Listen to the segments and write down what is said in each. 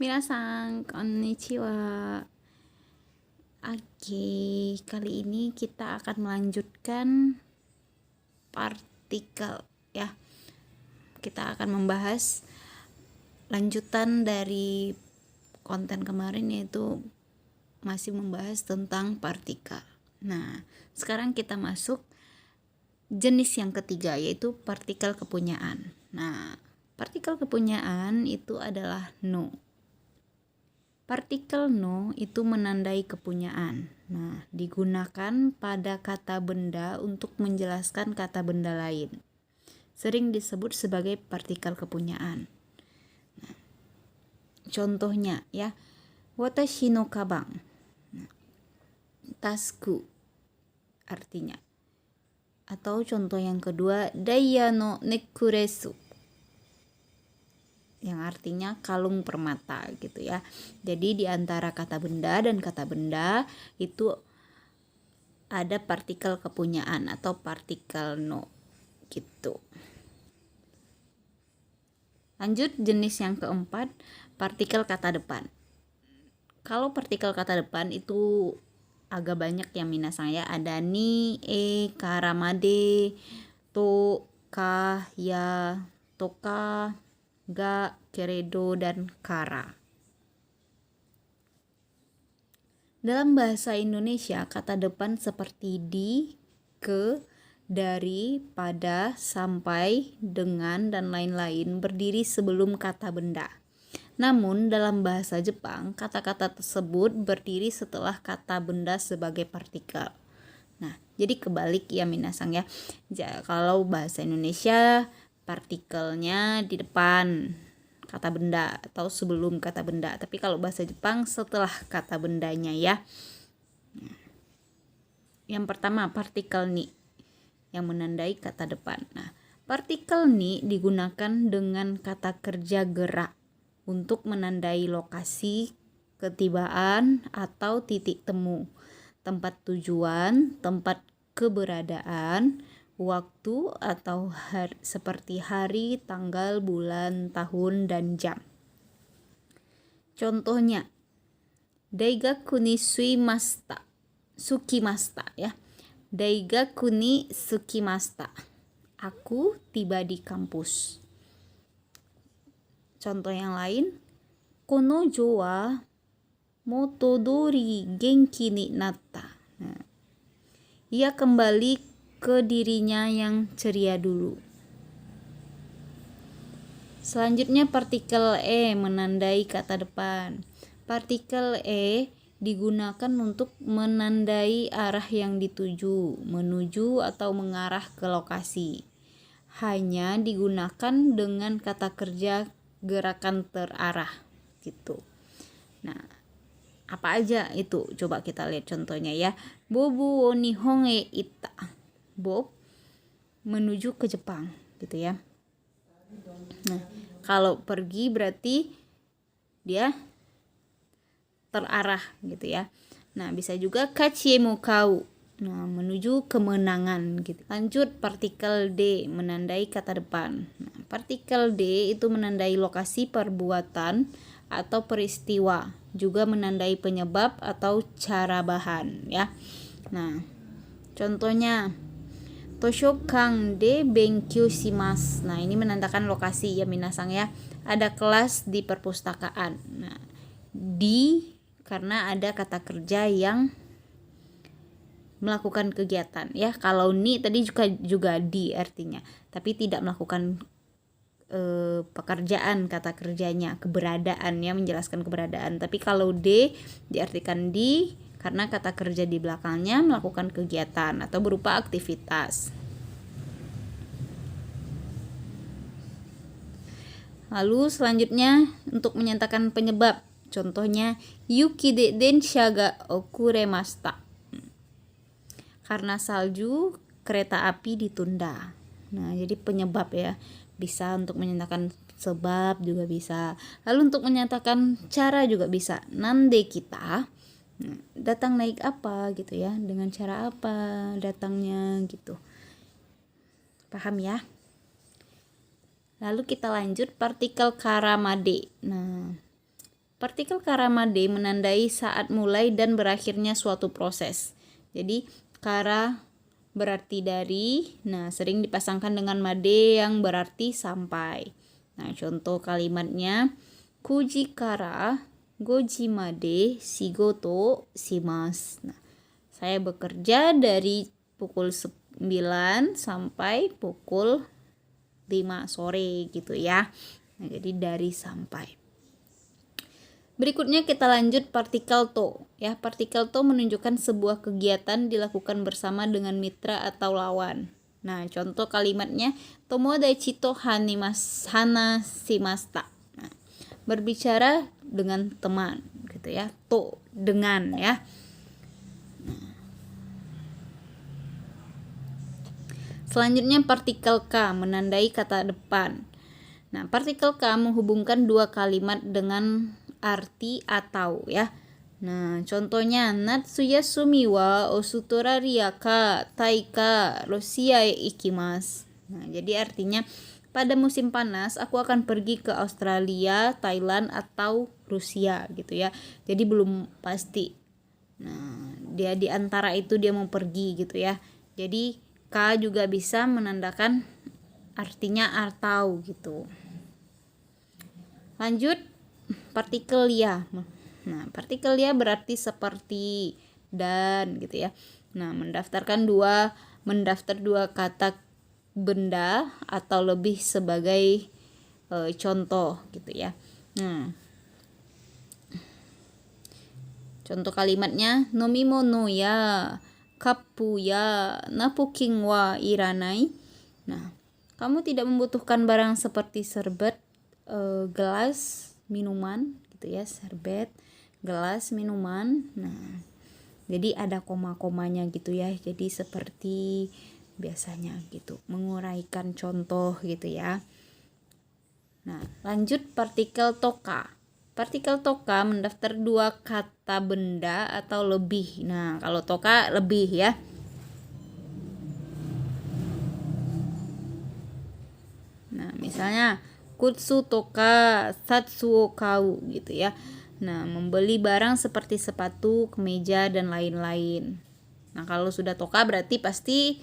Minasan, konnichiwa. Oke, kali ini kita akan melanjutkan partikel ya. Kita akan membahas lanjutan dari konten kemarin, yaitu masih membahas tentang partikel. Nah, sekarang kita masuk jenis yang ketiga, yaitu partikel kepunyaan. Nah, partikel kepunyaan itu adalah no. Partikel no itu menandai kepunyaan. Nah, digunakan pada kata benda untuk menjelaskan kata benda lain. Sering disebut sebagai partikel kepunyaan. Nah, contohnya ya, watashi no kabang. Nah, tasku artinya. Atau contoh yang kedua, daiya no necklace, yang artinya kalung permata gitu ya. Jadi di antara kata benda dan kata benda itu ada partikel kepunyaan atau partikel no gitu. Lanjut jenis yang keempat, partikel kata depan. Kalau partikel kata depan itu agak banyak ya minasan ya. Ada ni, karamade, to, ka, ya, toka, ga, keredo, dan kara. Dalam bahasa Indonesia, kata depan seperti di, ke, dari, pada, sampai, dengan, dan lain-lain berdiri sebelum kata benda. Namun dalam bahasa Jepang, kata-kata tersebut berdiri setelah kata benda sebagai partikel. Nah, jadi kebalik ya minasang ya. Kalau bahasa Indonesia partikelnya di depan kata benda atau sebelum kata benda, tapi kalau bahasa Jepang setelah kata bendanya ya. Yang pertama, partikel ni yang menandai kata depan. Nah, partikel ni digunakan dengan kata kerja gerak untuk menandai lokasi, ketibaan atau titik temu, tempat tujuan, tempat keberadaan, waktu atau seperti hari, tanggal, bulan, tahun, dan jam. Contohnya, daigaku ni sukimasta ya. Daigaku ni sukimasta. Aku tiba di kampus. Contoh yang lain, konojo wa motodori genki ni natta. Nah, ia kembali ke dirinya yang ceria dulu. Selanjutnya partikel menandai kata depan. Partikel digunakan untuk menandai arah yang dituju, menuju atau mengarah ke lokasi. Hanya digunakan dengan kata kerja gerakan terarah gitu. Nah, apa aja itu? Coba kita lihat contohnya ya. Bobu wo nihon e itta. Bob menuju ke Jepang gitu ya. Nah, kalau pergi berarti dia terarah gitu ya. Nah, bisa juga kachie mo kau. Nah, menuju kemenangan gitu. Lanjut, partikel D menandai kata depan. Nah, partikel D itu menandai lokasi perbuatan atau peristiwa, juga menandai penyebab atau cara bahan ya. Nah, contohnya Toshokan de benkyou shimasu. Nah, ini menandakan lokasi ya minasang ya. Ada kelas di perpustakaan. Nah, di karena ada kata kerja yang melakukan kegiatan ya. Kalau ni tadi juga di artinya, tapi tidak melakukan pekerjaan kata kerjanya, keberadaan ya, menjelaskan keberadaan. Tapi kalau D diartikan di karena kata kerja di belakangnya melakukan kegiatan atau berupa aktivitas. Lalu selanjutnya untuk menyatakan penyebab. Contohnya yuki de densha ga okuremashita. Karena salju kereta api ditunda. Nah, jadi penyebab ya. Bisa untuk menyatakan sebab juga bisa. Lalu untuk menyatakan cara juga bisa. Nande kita datang naik apa gitu ya. Dengan cara apa datangnya gitu. Paham ya? Lalu kita lanjut partikel karamade. Nah, Partikel karamade menandai saat mulai dan berakhirnya suatu proses. Jadi kara berarti dari, nah sering dipasangkan dengan made yang berarti sampai. Nah contoh kalimatnya, kuji kara goji made shigoto shimasu. Nah, saya bekerja dari pukul 9 sampai pukul 5 sore gitu ya. Nah, jadi dari sampai. Berikutnya kita lanjut partikel to. Ya, partikel to menunjukkan sebuah kegiatan dilakukan bersama dengan mitra atau lawan. Nah, contoh kalimatnya tomodachi to hana shimashita. Nah, berbicara dengan teman gitu ya. To dengan ya. Selanjutnya partikel K menandai kata depan. Nah, partikel K menghubungkan dua kalimat dengan arti atau ya. Nah, contohnya Natsuyasumi wa Australia ka Taika Rusia ikimasu. Nah, jadi artinya pada musim panas aku akan pergi ke Australia, Thailand atau Rusia gitu ya. Jadi belum pasti. Nah, dia di antara itu dia mau pergi gitu ya. Jadi K juga bisa menandakan artinya atau gitu. Lanjut partikel ya. Nah, partikel ya berarti seperti dan gitu ya. Nah, mendaftar dua kata benda atau lebih sebagai contoh gitu ya. Nah, contoh kalimatnya nomimono ya kapu ya napukin wa iranai. Nah, kamu tidak membutuhkan barang seperti serbet, gelas minuman gitu ya, serbet, gelas minuman. Nah, jadi ada koma-komanya gitu ya. Jadi seperti biasanya gitu, menguraikan contoh gitu ya. Nah, lanjut partikel toka. Partikel toka mendaftar dua kata benda atau lebih. Nah, kalau toka lebih ya. Nah, misalnya kutsu toka satsu kau gitu ya. Nah, membeli barang seperti sepatu, kemeja dan lain-lain. Nah, kalau sudah toka berarti pasti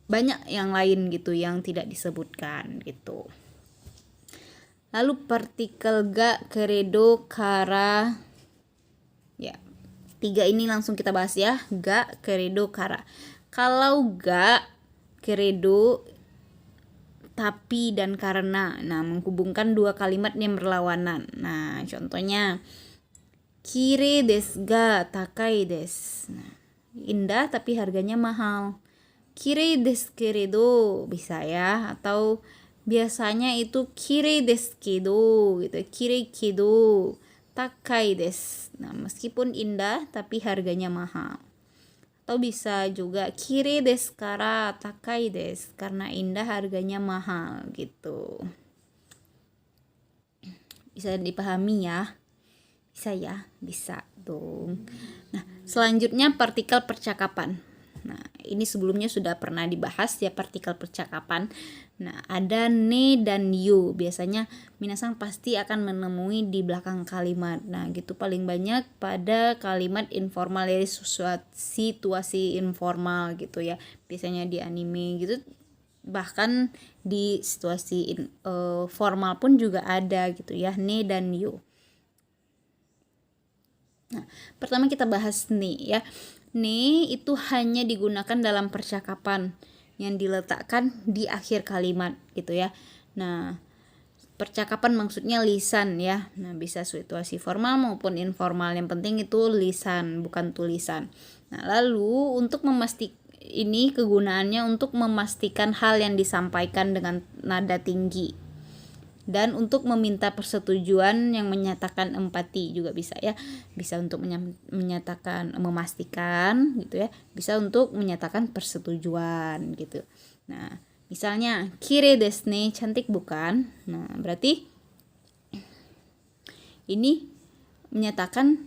banyak yang lain gitu yang tidak disebutkan gitu. Lalu partikel ga, keredo, kara. Ya, tiga ini langsung kita bahas ya. Ga, keredo, kara. Kalau ga, keredo, tapi dan karena. Nah, menghubungkan dua kalimat yang berlawanan. Nah, contohnya kire desu ga takai desu. Nah, indah tapi harganya mahal. Kire desu keredo bisa ya, atau biasanya itu kire desu kedo gitu. Kire kedo takai desu. Nah, meskipun indah tapi harganya mahal. Atau bisa juga kire desu kara takai desu, karena indah harganya mahal gitu. Bisa dipahami ya? Bisa ya? Bisa dong. Nah, selanjutnya partikel percakapan. Nah, ini sebelumnya sudah pernah dibahas ya, partikel percakapan. Nah, ada ne dan you. Biasanya minasan pasti akan menemui di belakang kalimat. Nah, gitu paling banyak pada kalimat informal, dari situasi informal gitu ya. Biasanya di anime gitu. Bahkan di situasi formal pun juga ada gitu ya, ne dan you. Nah, pertama kita bahas ne ya. Ne itu hanya digunakan dalam percakapan yang diletakkan di akhir kalimat gitu ya. Nah, percakapan maksudnya lisan ya. Nah, bisa situasi formal maupun informal. Yang penting itu lisan, bukan tulisan. Nah, lalu untuk ini kegunaannya untuk memastikan hal yang disampaikan dengan nada tinggi. Dan untuk meminta persetujuan yang menyatakan empati juga bisa ya. Bisa untuk menyatakan, memastikan gitu ya. Bisa untuk menyatakan persetujuan gitu. Nah, misalnya kire desu ne, cantik bukan? Nah, berarti ini menyatakan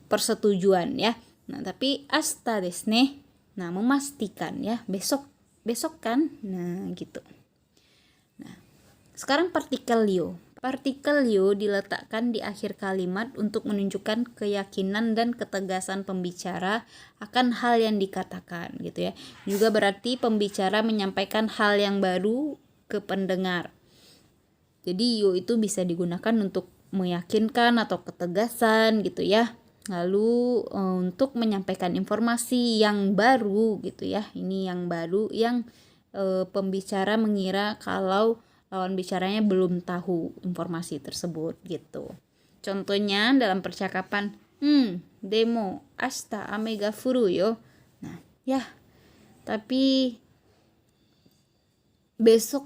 persetujuan ya. Nah, tapi asta desu ne, nah memastikan ya, besok kan. Nah, gitu. Nah, sekarang partikel yo. Partikel yo diletakkan di akhir kalimat untuk menunjukkan keyakinan dan ketegasan pembicara akan hal yang dikatakan gitu ya. Juga berarti pembicara menyampaikan hal yang baru ke pendengar. Jadi yo itu bisa digunakan untuk meyakinkan atau ketegasan gitu ya. Lalu untuk menyampaikan informasi yang baru gitu ya. Ini yang baru yang pembicara mengira kalau lawan bicaranya belum tahu informasi tersebut gitu. Contohnya dalam percakapan, demo, asta ame ga furu yo. Nah, ya, tapi besok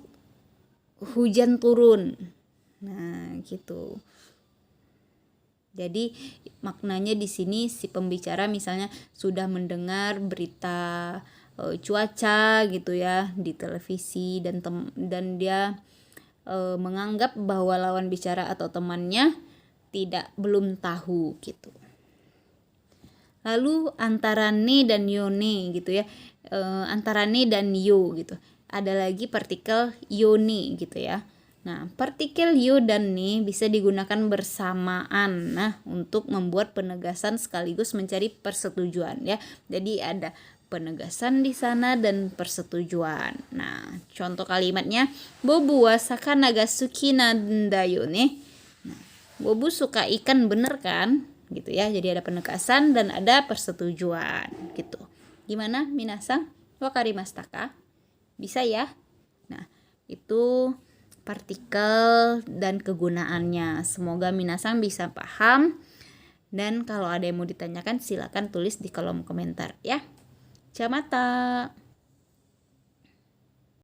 hujan turun. Nah, gitu. Jadi maknanya di sini si pembicara misalnya sudah mendengar berita cuaca gitu ya di televisi dan dia menganggap bahwa lawan bicara atau temannya belum tahu gitu. Lalu antara ne dan yone gitu ya, antara ne dan yo gitu. Ada lagi partikel yone gitu ya. Nah, partikel yo dan ne bisa digunakan bersamaan untuk membuat penegasan sekaligus mencari persetujuan ya. Jadi ada penegasan di sana dan persetujuan. Nah, contoh kalimatnya Bobu wa sakana ga suki nanda yo ne. Nah, Bobu suka ikan, bener kan? Gitu ya. Jadi ada penegasan dan ada persetujuan gitu. Gimana minasang? Wakarimashita ka? Bisa ya? Nah, itu partikel dan kegunaannya. Semoga minasang bisa paham. Dan kalau ada yang mau ditanyakan silakan tulis di kolom komentar ya. Ciao mata.